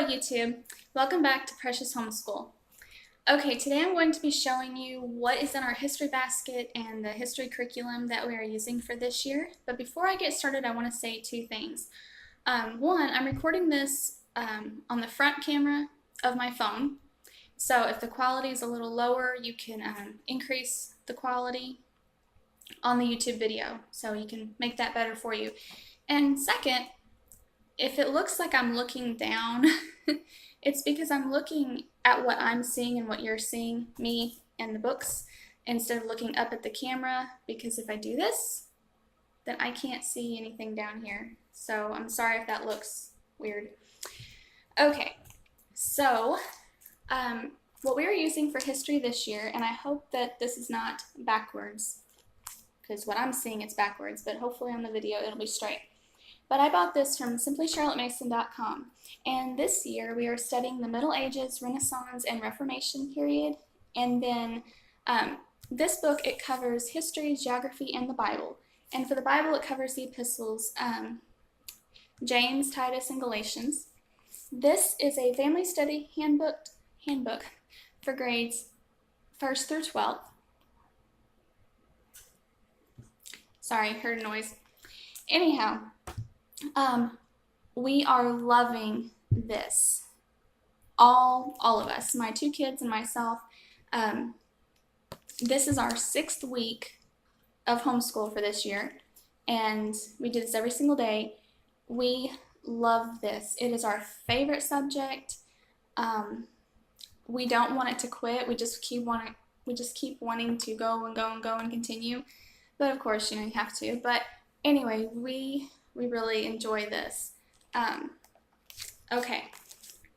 Hello YouTube, welcome back to Precious Homeschool. Okay, today I'm going to be showing you what is in our history basket and the history curriculum that we are using for this year. But before I get started, I want to say two things. One, I'm recording this on the front camera of my phone. So if the quality is a little lower, you can increase the quality on the YouTube video. So you can make that better for you. And second, if it looks like I'm looking down, it's because I'm looking at what I'm seeing and what you're seeing, me and the books, instead of looking up at the camera, because if I do this, then I can't see anything down here. So I'm sorry if that looks weird. Okay, so what we are using for history this year, and I hope that this is not backwards, because what I'm seeing it's backwards, but hopefully on the video it'll be straight. But I bought this from simplycharlottemason.com, and this year we are studying the Middle Ages, Renaissance, and Reformation period. And then this book, it covers history, geography, and the Bible. And for the Bible, it covers the epistles, James, Titus, and Galatians. This is a family study handbook for grades 1st through 12th. Sorry, heard a noise. Anyhow, we are loving this. All of us, my two kids and myself. This is our 6th week of homeschool for this year, and we do this every single day. We love this. It is our favorite subject. We don't want it to quit. We just keep wanting to go and continue. But of course, you have to. But anyway, we really enjoy this. Okay,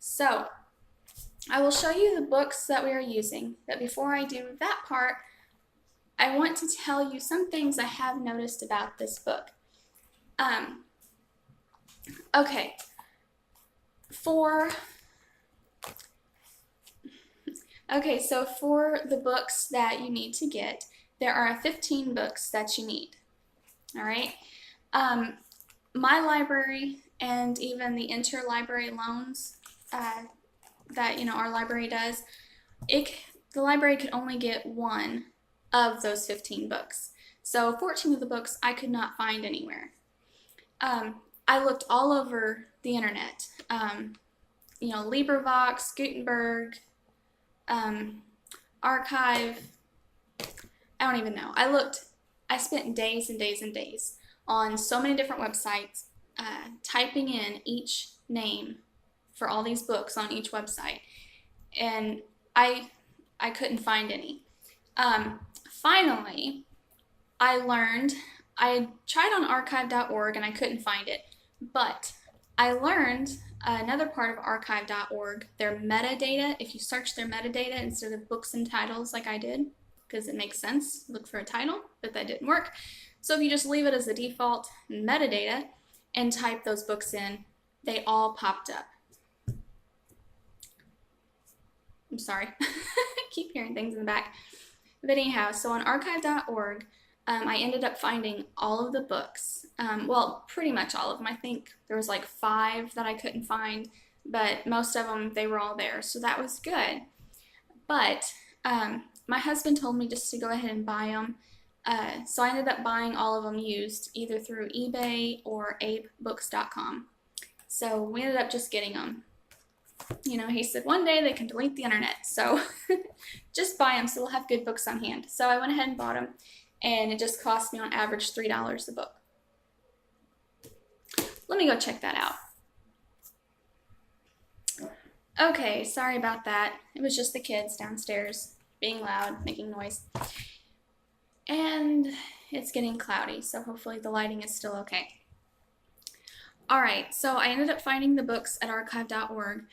so I will show you the books that we are using, but before I do that part, I want to tell you some things I have noticed about this book. Okay, so for the books that you need to get, there are 15 books that you need, all right? My library and even the interlibrary loans that our library does, the library could only get one of those 15 books. So 14 of the books I could not find anywhere. I looked all over the internet, LibriVox, Gutenberg, Archive, I don't even know. I spent days and days and days on so many different websites, typing in each name for all these books on each website, and I couldn't find any. Finally, I tried on archive.org and I couldn't find it, but I learned another part of archive.org, their metadata. If you search their metadata instead of books and titles like I did, because it makes sense, look for a title, but that didn't work. So if you just leave it as the default metadata and type those books in, they all popped up. I'm sorry, I keep hearing things in the back. But anyhow, so on archive.org, I ended up finding all of the books. Well, pretty much all of them. I think there was like 5 that I couldn't find, but most of them, they were all there. So that was good. But my husband told me just to go ahead and buy them. So I ended up buying all of them used, either through eBay or abebooks.com. So we ended up just getting them. He said one day they can delete the internet, so just buy them so we'll have good books on hand. So I went ahead and bought them, and it just cost me on average $3 a book. Let me go check that out. Okay, sorry about that. It was just the kids downstairs being loud, making noise. And it's getting cloudy, so hopefully the lighting is still okay. Alright, so I ended up finding the books at archive.org.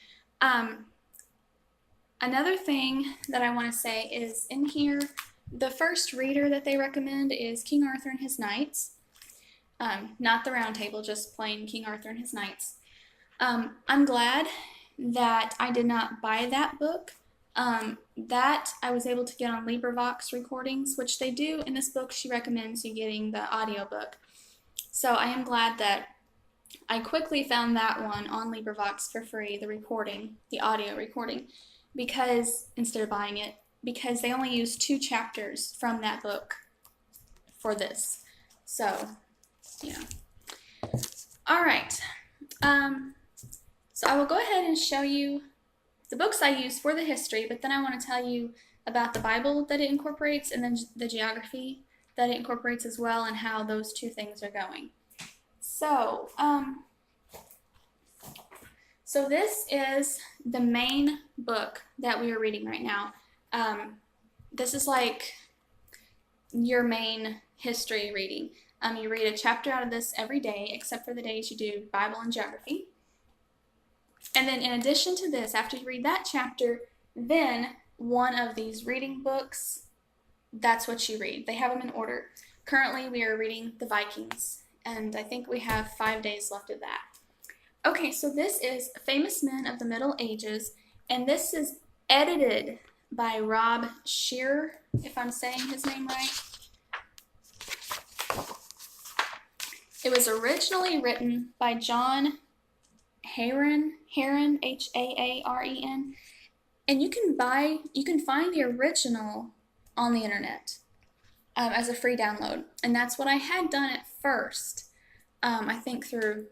Another thing that I want to say is in here, the first reader that they recommend is King Arthur and His Knights. Not the Round Table, just plain King Arthur and His Knights. I'm glad that I did not buy that book. That I was able to get on LibriVox recordings, which they do in this book. She recommends you getting the audiobook. So I am glad that I quickly found that one on LibriVox for free, the audio recording, because instead of buying it, because they only use 2 chapters from that book for this. So, yeah. All right. So I will go ahead and show you the books I use for the history, but then I want to tell you about the Bible that it incorporates and then the geography that it incorporates as well and how those 2 things are going. So, so this is the main book that we are reading right now. This is like your main history reading. You read a chapter out of this every day, except for the days you do Bible and geography. And then in addition to this, after you read that chapter, then one of these reading books, that's what you read. They have them in order. Currently, we are reading the Vikings, and I think we have 5 days left of that. Okay, so this is Famous Men of the Middle Ages, and this is edited by Rob Scheer, if I'm saying his name right. It was originally written by John Haaren, Haaren, and you can find the original on the internet as a free download, and that's what I had done at first. I think through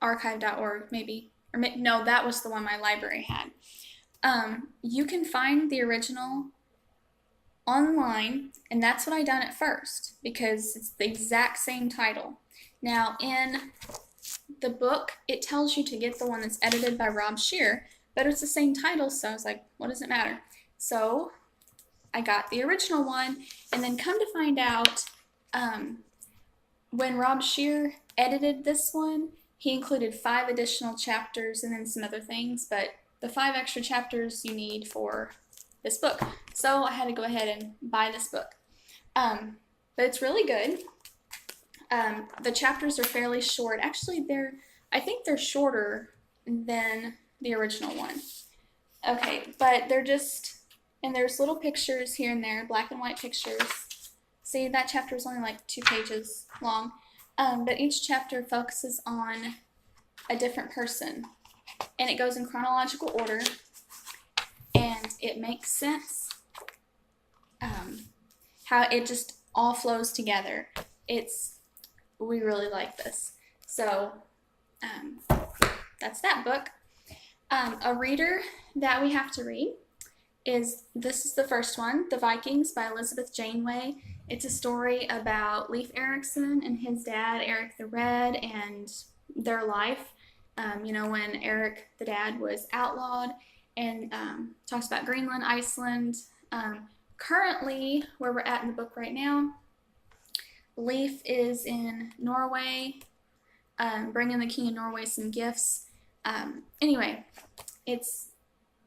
archive.org maybe, or no, that was the one my library had. You can find the original online, and that's what I done at first because it's the exact same title. Now in the book, it tells you to get the one that's edited by Rob Scheer, but it's the same title, so I was like, what does it matter? So I got the original one, and then come to find out, when Rob Scheer edited this one, he included 5 additional chapters and then some other things, but the 5 extra chapters you need for this book. So I had to go ahead and buy this book. But it's really good. The chapters are fairly short. Actually, I think they're shorter than the original one. Okay, but they're just, and there's little pictures here and there, black and white pictures. See, that chapter is only like 2 pages long. But each chapter focuses on a different person, and it goes in chronological order, and it makes sense how it just all flows together. We really like this. So that's that book. A reader that we have to read this is the first one, The Vikings by Elizabeth Janeway. It's a story about Leif Erikson and his dad, Eric the Red, and their life. When Eric, the dad, was outlawed, and talks about Greenland, Iceland. Currently, where we're at in the book right now, Leif is in Norway, bringing the king of Norway some gifts. Anyway,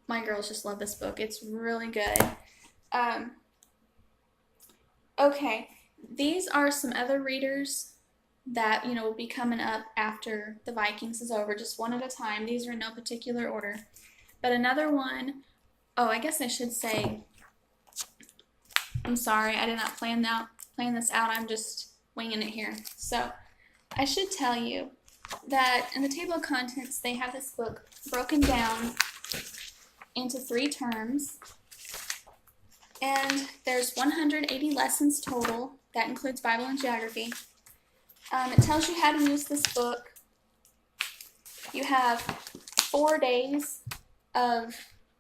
my girls just love this book. It's really good. Okay, these are some other readers that, will be coming up after the Vikings is over, just one at a time. These are in no particular order. But another one, I guess I should say, I'm sorry, I did not plan this out. I'm just winging it here. So I should tell you that in the table of contents, they have this book broken down into 3 terms. And there's 180 lessons total. That includes Bible and geography. It tells you how to use this book. You have 4 days of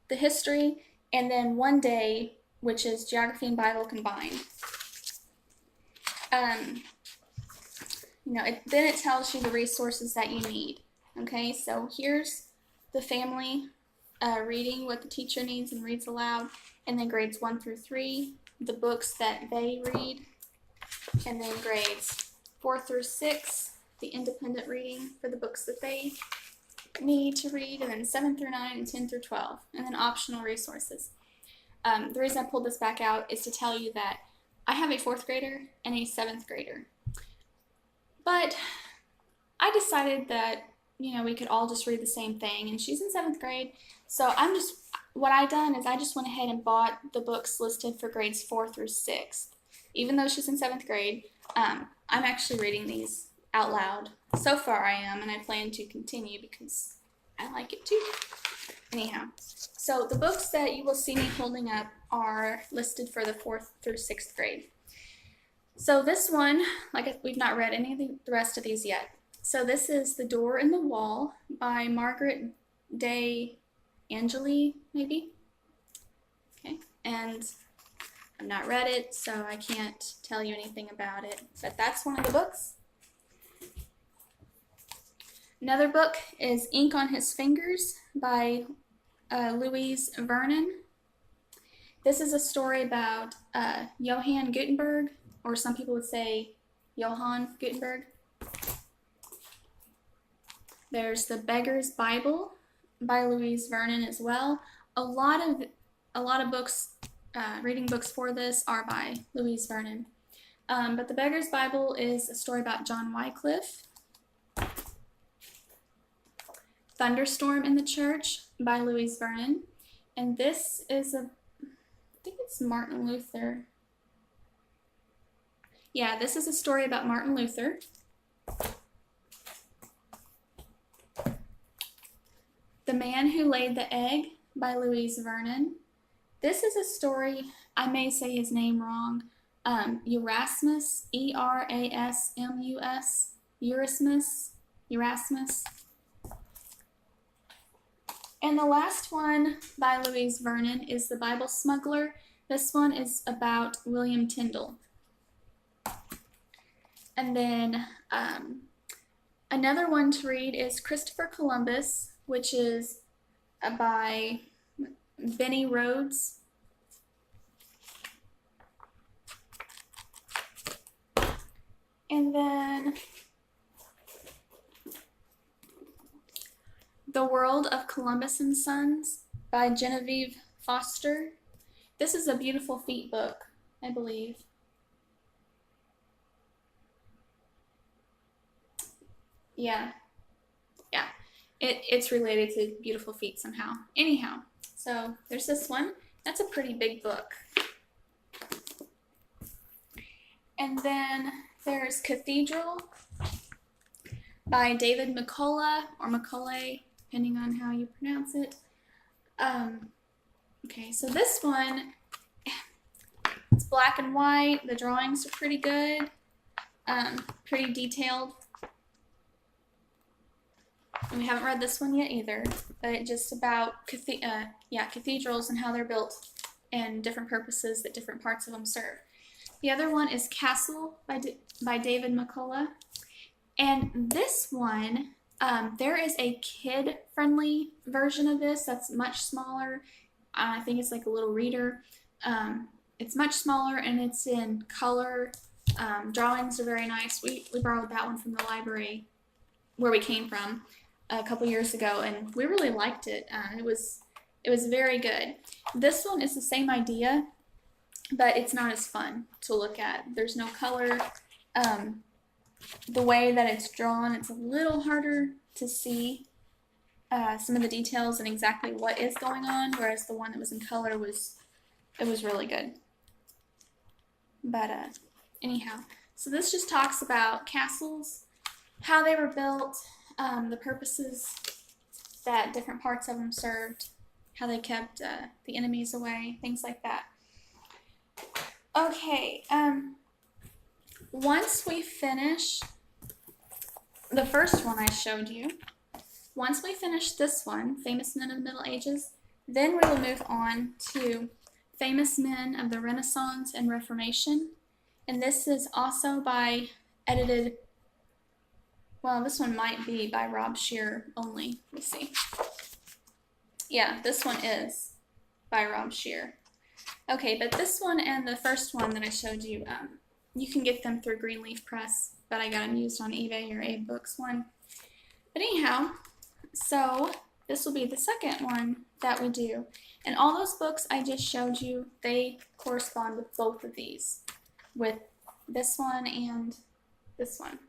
the history, and then 1 day, which is geography and Bible combined. Then it tells you the resources that you need. Okay, so here's the family reading, what the teacher needs and reads aloud, and then grades 1 through 3, the books that they read, and then grades 4 through 6, the independent reading for the books that they need to read, and then 7 through 9 and 10 through 12, and then optional resources. The reason I pulled this back out is to tell you that I have a 4th grader and a 7th grader. But I decided that, we could all just read the same thing, and she's in 7th grade. So what I done is I just went ahead and bought the books listed for grades 4 through 6. Even though she's in 7th grade, I'm actually reading these out loud. So far I am, and I plan to continue because I like it too. Anyhow, so the books that you will see me holding up are listed for the 4th through 6th grade. So this one, we've not read any of the rest of these yet. So this is The Door in the Wall by Margaret de Angeli, maybe? Okay, and I've not read it, so I can't tell you anything about it, but that's one of the books. Another book is Ink on His Fingers by Louise Vernon. This is a story about Johann Gutenberg, or some people would say Johann Gutenberg. There's The Beggar's Bible by Louise Vernon as well. A lot of books, reading books for this are by Louise Vernon. But The Beggar's Bible is a story about John Wycliffe. Thunderstorm in the Church by Louise Vernon. And this is I think it's Martin Luther. Yeah, this is a story about Martin Luther. The Man Who Laid the Egg by Louise Vernon. This is a story, I may say his name wrong, Erasmus, E-R-A-S-M-U-S, Erasmus. And the last one by Louise Vernon is The Bible Smuggler. This one is about William Tyndale. And then another one to read is Christopher Columbus, which is by Benny Rhodes. And then The World of Columbus and Sons by Genevieve Foster. This is a Beautiful Feet book, I believe. Yeah. It's related to Beautiful Feet somehow. Anyhow, so there's this one. That's a pretty big book. And then there's Cathedral by David McCullough, or Macaulay, depending on how you pronounce it. Okay, so this one, it's black and white. The drawings are pretty good, pretty detailed. And we haven't read this one yet either, but it's just about cathedrals and how they're built and different purposes that different parts of them serve. The other one is Castle by David McCullough. And this one, there is a kid-friendly version of this that's much smaller. I think it's like a little reader. It's much smaller and it's in color. Drawings are very nice. We borrowed that one from the library where we came from a couple years ago, and we really liked it. It was very good. This one is the same idea, but it's not as fun to look at. There's no color. The way that it's drawn, it's a little harder to see some of the details and exactly what is going on, whereas the one that was in color was really good. But anyhow, so this just talks about castles, how they were built, the purposes that different parts of them served, how they kept the enemies away, things like that. Okay, once we finish the first one I showed you, once we finish this one, Famous Men of the Middle Ages, then we will move on to Famous Men of the Renaissance and Reformation. And this is also this one might be by Rob Shear only. Let's see. Yeah, this one is by Rob Shear. Okay, but this one and the first one that I showed you, you can get them through Greenleaf Press, but I got them used on eBay or AbeBooks one. But anyhow, so this will be the second one that we do. And all those books I just showed you, they correspond with both of these, with this one and this one.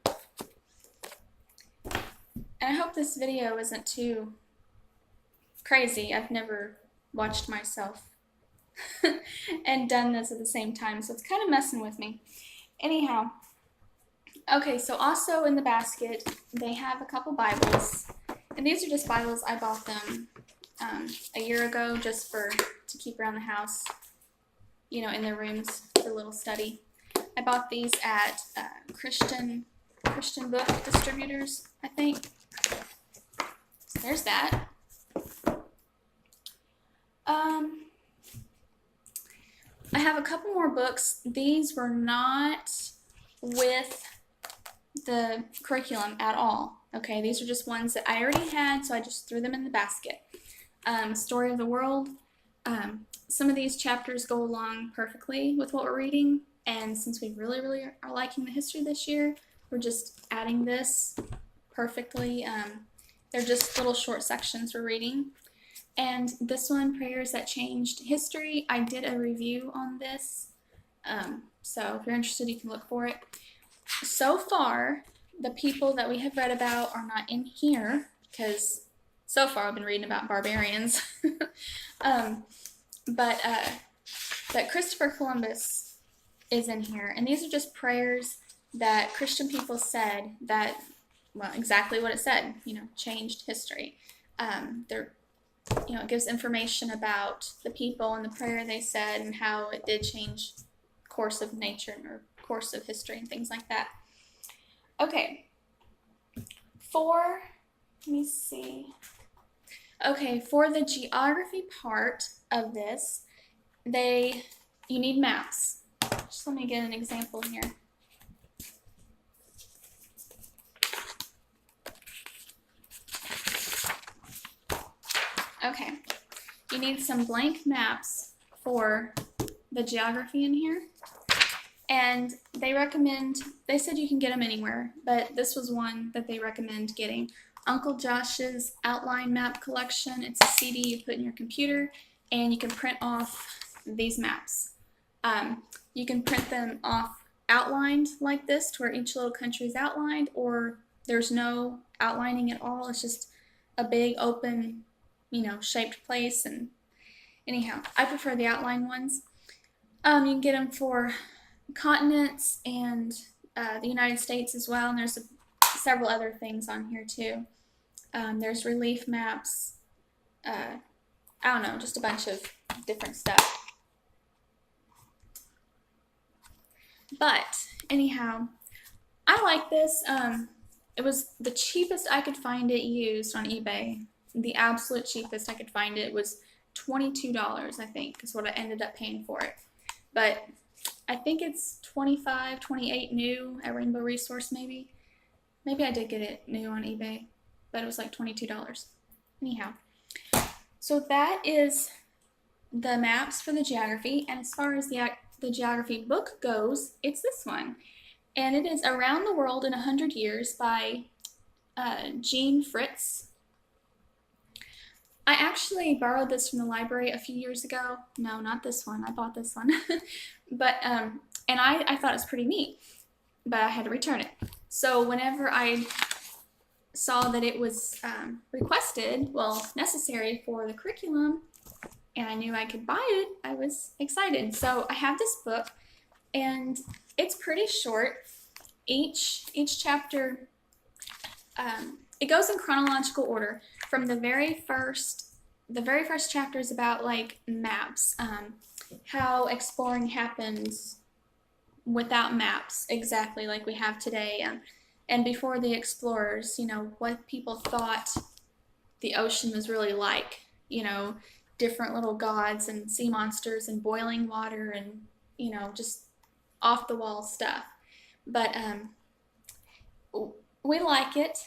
And I hope this video isn't too crazy. I've never watched myself and done this at the same time, so it's kind of messing with me. Anyhow, Okay, so also in the basket, they have a couple Bibles. And these are just Bibles. I bought them a year ago just to keep around the house, you know, in their rooms for a little study. I bought these at Christian book distributors, I think. So there's that. I have a couple more books. These were not with the curriculum at all. Okay, these are just ones that I already had, so I just threw them in the basket. Story of the World. Some of these chapters go along perfectly with what we're reading, and since we really are liking the history this year, we're just adding this perfectly. They're just little short sections we're reading. And this one, Prayers That Changed History, I did a review on this, so if you're interested, you can look for it. So far, the people that we have read about are not in here, because so far I've been reading about barbarians. But Christopher Columbus is in here, and these are just prayers that Christian people said that, well, exactly what it said, you know, changed history. It gives information about the people and the prayer they said and how it did change course of nature or course of history and things like that. Okay, let me see. Okay, for the geography part of this, you need maps. Just let me get an example here. Okay, you need some blank maps for the geography in here. And they said you can get them anywhere, but this was one that they recommend getting. Uncle Josh's Outline Map Collection. It's a CD you put in your computer, and you can print off these maps. You can print them off outlined like this, to where each little country is outlined, or there's no outlining at all. It's just a big open, shaped place. And anyhow, I prefer the outline ones. You can get them for continents and the United States as well, and there's several other things on here too. There's relief maps, I don't know, just a bunch of different stuff. But anyhow, I like this. It was the cheapest I could find it used on eBay. The absolute cheapest I could find it was $22, I think, is what I ended up paying for it. But I think it's $25, $28 new at Rainbow Resource maybe. Maybe I did get it new on eBay, but it was like $22. Anyhow, so that is the maps for the geography, and as far as the geography book goes, it's this one. And it is Around the World in 100 Years by Jean Fritz. I actually borrowed this from the library a few years ago. No, not this one. I bought this one. But, and I thought it was pretty neat, but I had to return it. So whenever I saw that it was necessary for the curriculum, and I knew I could buy it, I was excited. So I have this book, and it's pretty short. Each chapter, it goes in chronological order. From the very first chapter is about like maps, how exploring happens without maps, exactly like we have today, and before the explorers, what people thought the ocean was really like, different little gods and sea monsters and boiling water and, just off the wall stuff. But we like it.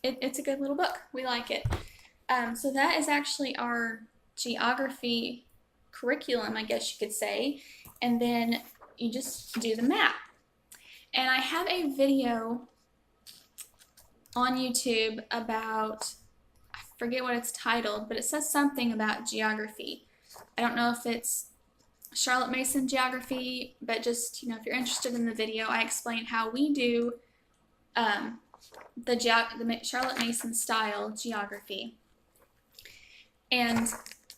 It's a good little book. We like it. So that is actually our geography curriculum, I guess you could say. And then you just do the map. And I have a video on YouTube about, I forget what it's titled, but it says something about geography. I don't know if it's Charlotte Mason geography, but just, if you're interested in the video, I explain how we do the Charlotte Mason style geography. And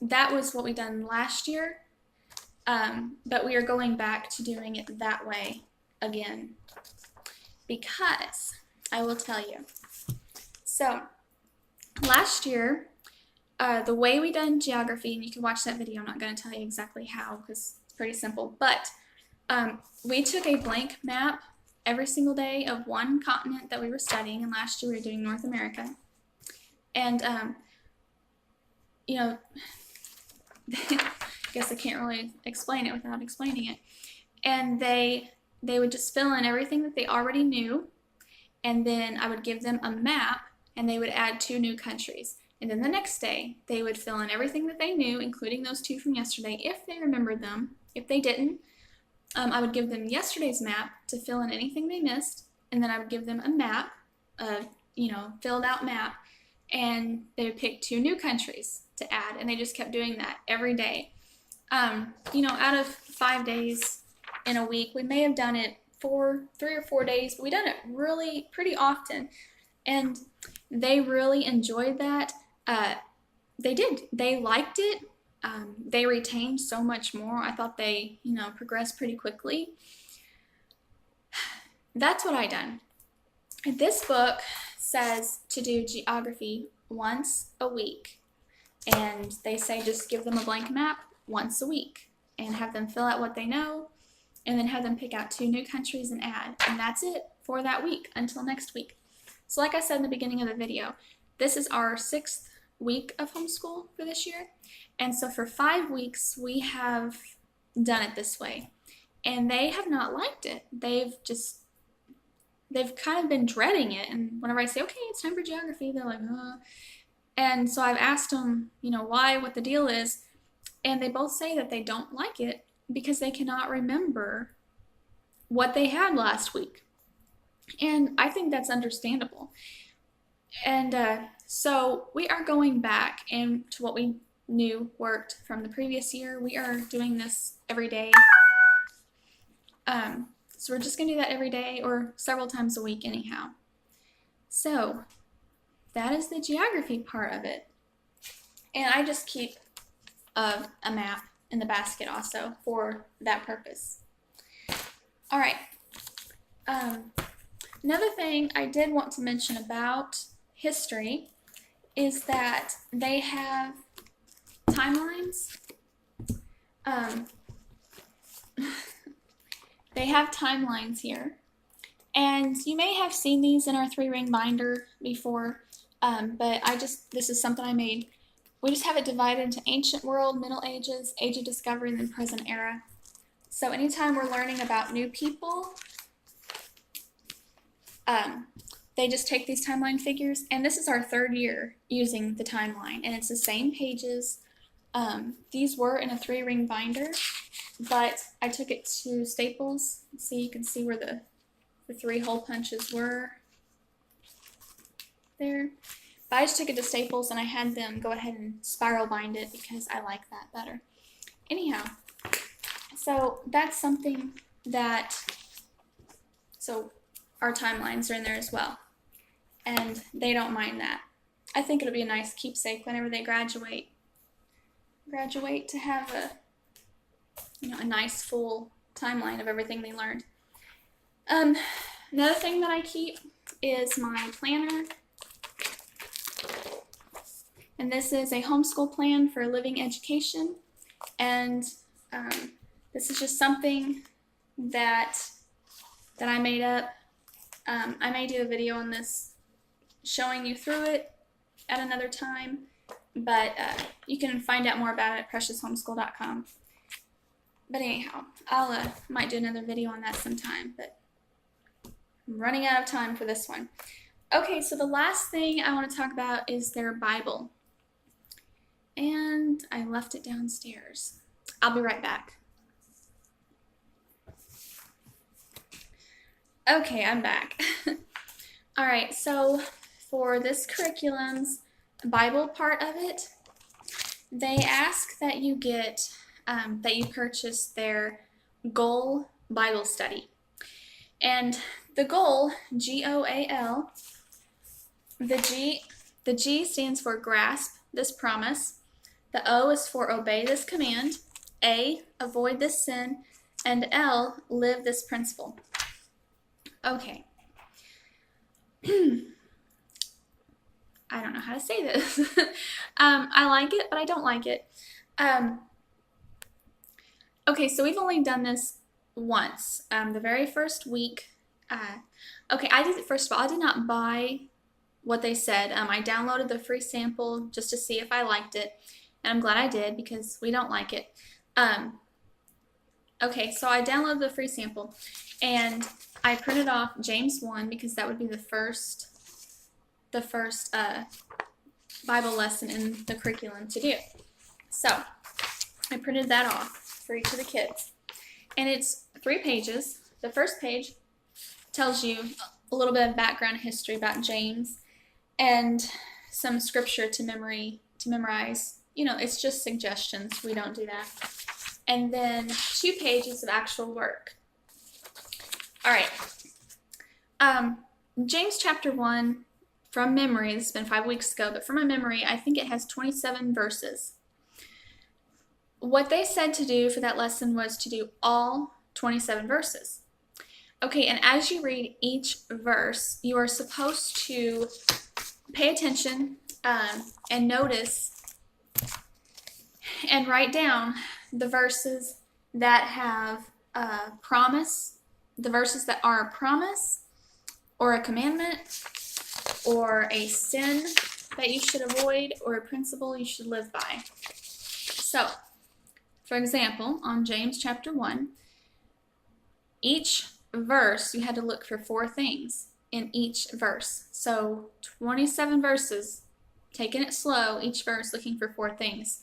that was what we done last year. but we are going back to doing it that way again because I will tell you. So last year, the way we done geography, and you can watch that video, I'm not going to tell you exactly how because it's pretty simple, but we took a blank map every single day of one continent that we were studying, and last year we were doing North America. And, you know, I guess I can't really explain it without explaining it. And they would just fill in everything that they already knew, and then I would give them a map, and they would add 2 new countries. And then the next day, they would fill in everything that they knew, including those 2 from yesterday, if they remembered them. If they didn't, I would give them yesterday's map to fill in anything they missed, and then I would give them a map, filled out map, and they would pick 2 new countries to add, and they just kept doing that every day. Out of 5 days in a week, we may have done it for 3 or 4 days, but we done it really pretty often, and they really enjoyed that. They did. They liked it. They retained so much more. I thought they, progressed pretty quickly. That's what I done. This book says to do geography once a week. And they say just give them a blank map once a week and have them fill out what they know and then have them pick out 2 new countries and add. And that's it for that week until next week. So like I said in the beginning of the video, this is our 6th week of homeschool for this year. And so for 5 weeks, we have done it this way. And they have not liked it. They've kind of been dreading it. And whenever I say, okay, it's time for geography, they're like, And so I've asked them, why, what the deal is. And they both say that they don't like it because they cannot remember what they had last week. And I think that's understandable. And so we are going back into what we knew worked from the previous year. We are doing this every day. So we're just going to do that every day or several times a week anyhow. So that is the geography part of it. And I just keep a map in the basket also for that purpose. All right. Another thing I did want to mention about history is that they have timelines. They have timelines here. And you may have seen these in our 3-ring binder before, but this is something I made. We just have it divided into ancient world, Middle Ages, Age of Discovery, and then present era. So anytime we're learning about new people, they just take these timeline figures, and this is our 3rd year using the timeline, and it's the same pages. These were in a 3-ring binder, but I took it to Staples, so you can see where the 3 hole punches were there. But I just took it to Staples, and I had them go ahead and spiral bind it because I like that better. Anyhow, so that's something that, so our timelines are in there as well, and they don't mind that. I think it'll be a nice keepsake whenever they graduate to have a nice full timeline of everything they learned. Another thing that I keep is my planner, and this is a homeschool plan for living education, and this is just something that I made up. I may do a video on this showing you through it at another time, but you can find out more about it at precioushomeschool.com. But anyhow, I'll might do another video on that sometime, but I'm running out of time for this one. Okay, so the last thing I want to talk about is their Bible. And I left it downstairs. I'll be right back. Okay, I'm back. All right, so for this curriculum's Bible part of it, they ask that you get, that you purchase their Goal Bible Study. And the Goal, G-O-A-L, the G stands for grasp this promise, the O is for obey this command, A, avoid this sin, and L, live this principle. Okay. I don't know how to say this. I like it, but I don't like it. Okay, so we've only done this once. The very first week. Okay, first of all, I did not buy what they said. I downloaded the free sample just to see if I liked it, and I'm glad I did because we don't like it. Okay, so I downloaded the free sample, and I printed off James 1 because that would be the first Bible lesson in the curriculum to do. So I printed that off for each of the kids, and it's 3 pages. The first page tells you a little bit of background history about James and some scripture to memorize. You know, it's just suggestions. We don't do that. And then 2 pages of actual work. All right. James chapter 1, from memory, this has been 5 weeks ago, but from my memory, I think it has 27 verses. What they said to do for that lesson was to do all 27 verses. Okay, and as you read each verse, you are supposed to pay attention and notice and write down the verses that have a promise, the verses that are a promise or a commandment or a sin that you should avoid or a principle you should live by. So, for example, on James chapter 1, each verse you had to look for 4 things in each verse. So 27 verses, taking it slow, each verse looking for 4 things.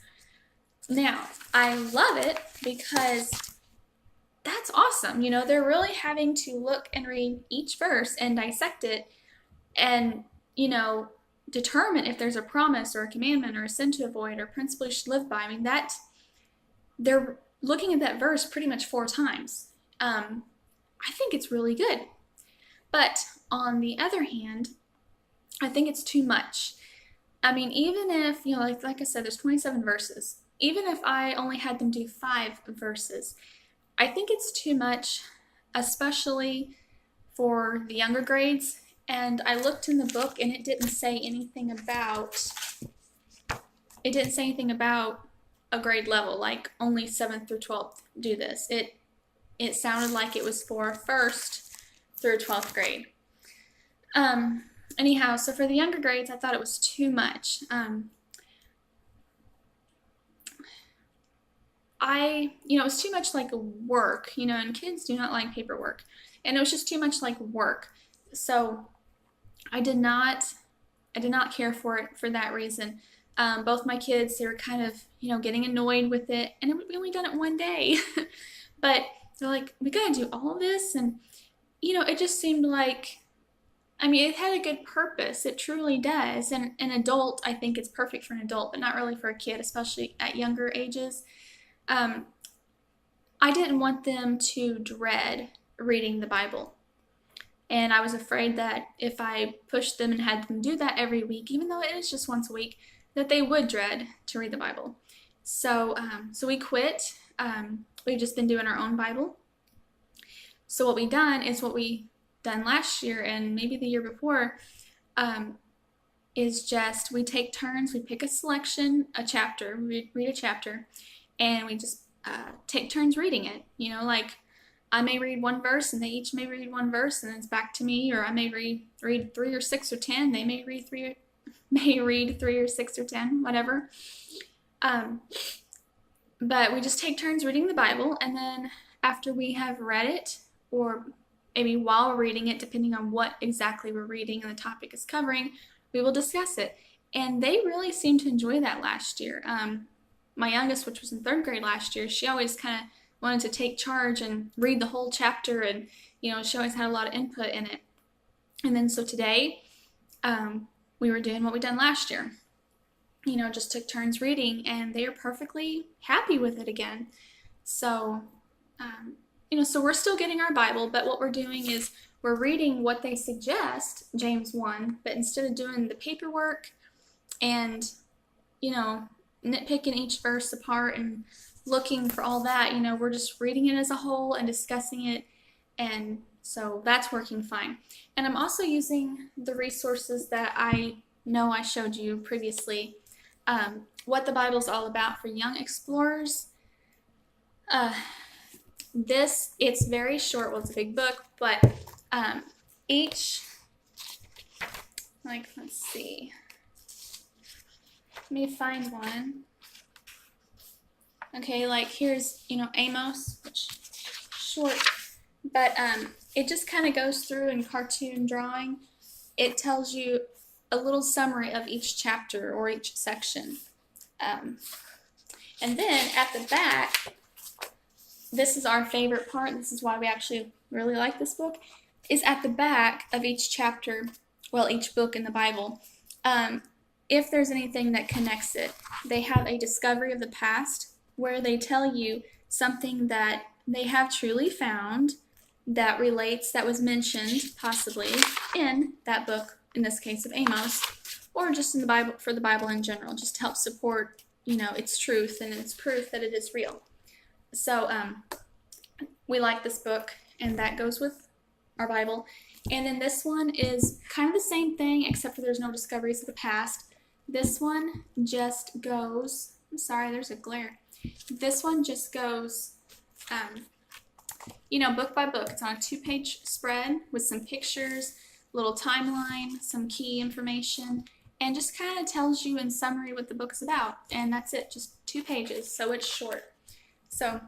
Now, I love it because that's awesome. You know, they're really having to look and read each verse and dissect it and, you know, determine if there's a promise or a commandment or a sin to avoid or a principle you should live by. I mean, they're looking at that verse pretty much 4 times. I think it's really good. But on the other hand, I think it's too much. I mean, even if, you know, like I said, there's 27 verses. Even if I only had them do 5 verses, I think it's too much, especially for the younger grades. And I looked in the book and it didn't say anything about a grade level, like only 7th through 12th do this. It sounded like it was for 1st through 12th grade. Anyhow, so for the younger grades, I thought it was too much. It was too much like work, you know, and kids do not like paperwork. And it was just too much like work. So I did not care for it for that reason. Both my kids, they were kind of, you know, getting annoyed with it, and we only done it one day. But they're like, we gotta do all this, and, you know, it just seemed like, I mean, it had a good purpose. It truly does. And an adult, I think it's perfect for an adult, but not really for a kid, especially at younger ages. I didn't want them to dread reading the Bible. And I was afraid that if I pushed them and had them do that every week, even though it is just once a week, that they would dread to read the Bible. So we quit. We've just been doing our own Bible. So what we've done is what we done last year and maybe the year before, is just we take turns. We pick a selection, a chapter, read a chapter, and we just take turns reading it. You know, like I may read 1 verse and they each may read 1 verse and then it's back to me, or I may read 3 or 6 or 10. They may read 3 or 6 or 10, whatever. But we just take turns reading the Bible, and then after we have read it, or maybe while we're reading it, depending on what exactly we're reading and the topic is covering, we will discuss it. And they really seemed to enjoy that last year. My youngest, which was in 3rd grade last year, she always kind of wanted to take charge and read the whole chapter, and, you know, she always had a lot of input in it. And then so today, we were doing what we done last year. You know, just took turns reading, and they are perfectly happy with it again. So, so we're still getting our Bible, but what we're doing is we're reading what they suggest, James 1, but instead of doing the paperwork and, you know, nitpicking each verse apart and looking for all that. We're just reading it as a whole and discussing it, and so that's working fine. And I'm also using the resources that I know I showed you previously. What the Bible's All About for Young Explorers. It's very short. Well, it's a big book, but each, let's see. Let me find one. Okay, here's, Amos, which short, but it just kind of goes through in cartoon drawing. It tells you a little summary of each chapter or each section. And then at the back, this is our favorite part. This is why we actually really like this book, is at the back of each chapter, well, each book in the Bible, if there's anything that connects it. They have a discovery of the past where they tell you something that they have truly found that relates, that was mentioned possibly in that book, in this case of Amos, or just in the Bible, for the Bible in general, just to help support, its truth and its proof that it is real. So we like this book, and that goes with our Bible. And then this one is kind of the same thing, except for there's no discoveries of the past. This one just goes, I'm sorry, there's a glare. This one just goes, book by book. It's on a 2-page spread with some pictures, little timeline, some key information, and just kind of tells you in summary what the book is about. And that's it, just 2 pages, so it's short. So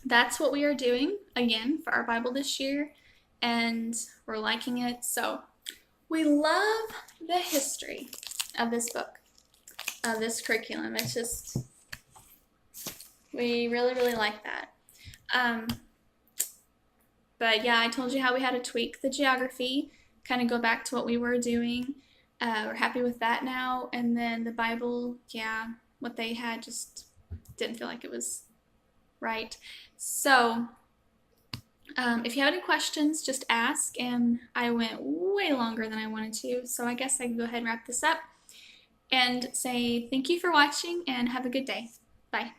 that's what we are doing, again, for our Bible this year, and we're liking it. So we love the history of this book, of this curriculum. It's just, we really, really like that. But yeah, I told you how we had to tweak the geography, kind of go back to what we were doing. We're happy with that now. And then the Bible, yeah, what they had just didn't feel like it was right. So if you have any questions, just ask. And I went way longer than I wanted to, so I guess I can go ahead and wrap this up and say thank you for watching and have a good day. Bye.